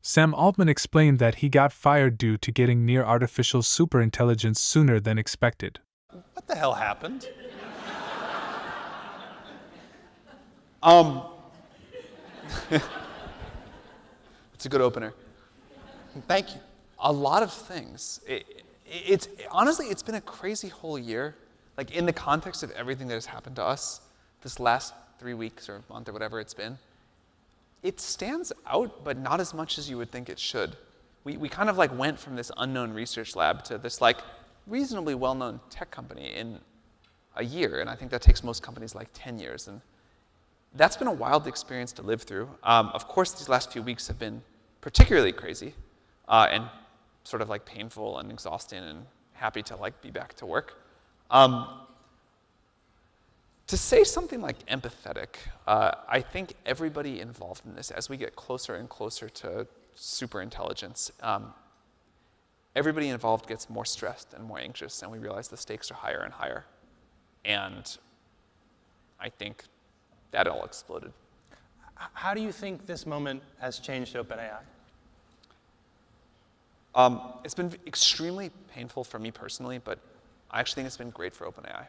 Sam Altman explained that he got fired due to getting near artificial superintelligence sooner than expected. What the hell happened? It's a good opener. Thank you. A lot of things. Honestly, it's been a crazy whole year. Like in the context of everything that has happened to us this last 3 weeks or month or whatever it's been, it stands out, but not as much as you would think it should. We kind of like went from this unknown research lab to this like reasonably well-known tech company in a year, and I think that takes most companies like 10 years. And that's been a wild experience to live through. Of course, these last few weeks have been particularly crazy and sort of like painful and exhausting and happy to like be back to work. To say something like empathetic, I think everybody involved in this, as we get closer and closer to superintelligence, everybody involved gets more stressed and more anxious, and we realize the stakes are higher and higher. And I think that all exploded. How do you think this moment has changed OpenAI? It's been extremely painful for me personally, but I actually think it's been great for OpenAI.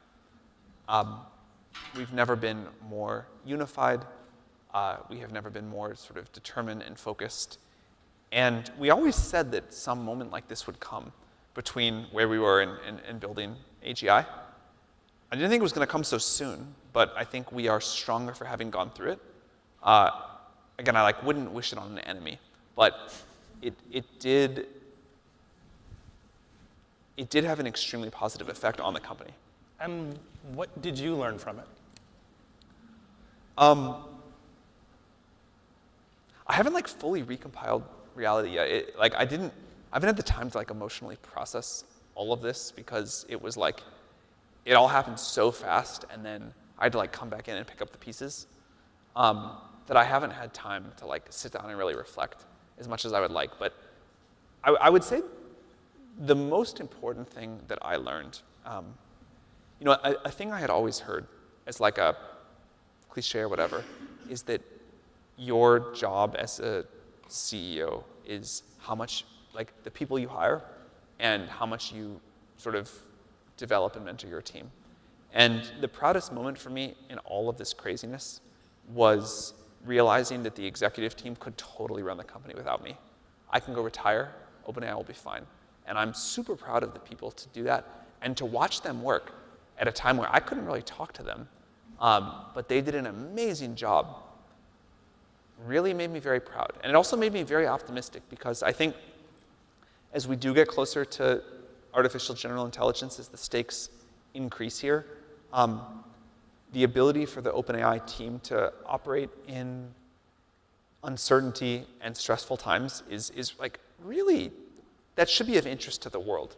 We've never been more unified. We have never been more sort of determined and focused. And we always said that some moment like this would come between where we were and building AGI. I didn't think it was going to come so soon, but I think we are stronger for having gone through it. Again, I wouldn't wish it on an enemy, but it did have an extremely positive effect on the company. And what did you learn from it? I haven't fully recompiled reality yet. I haven't had the time to emotionally process all of this because it was it all happened so fast, and then I had to come back in and pick up the pieces. That I haven't had time to sit down and really reflect as much as I would like. But I would say the most important thing that I learned, a thing I had always heard as a cliche or whatever, is that your job as a CEO is how much, the people you hire and how much you sort of develop and mentor your team. And the proudest moment for me in all of this craziness was realizing that the executive team could totally run the company without me. I can go retire, OpenAI will be fine. And I'm super proud of the people to do that and to watch them work at a time where I couldn't really talk to them. But they did an amazing job. Really made me very proud. And it also made me very optimistic because I think as we do get closer to artificial general intelligence, as the stakes increase here, the ability for the OpenAI team to operate in uncertainty and stressful times is really, that should be of interest to the world.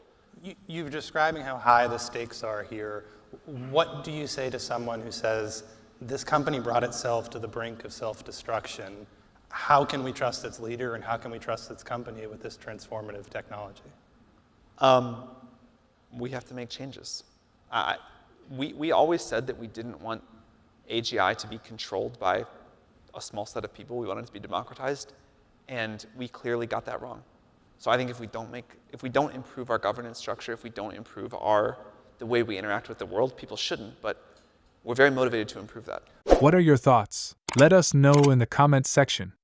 You're describing how high the stakes are here. What do you say to someone who says, this company brought itself to the brink of self-destruction? How can we trust its leader, and how can we trust its company with this transformative technology? We have to make changes. We always said that we didn't want AGI to be controlled by a small set of people. We wanted it to be democratized, and we clearly got that wrong. So I think if we don't improve our governance structure, if we don't improve the way we interact with the world, people shouldn't, but we're very motivated to improve that. What are your thoughts? Let us know in the comments section.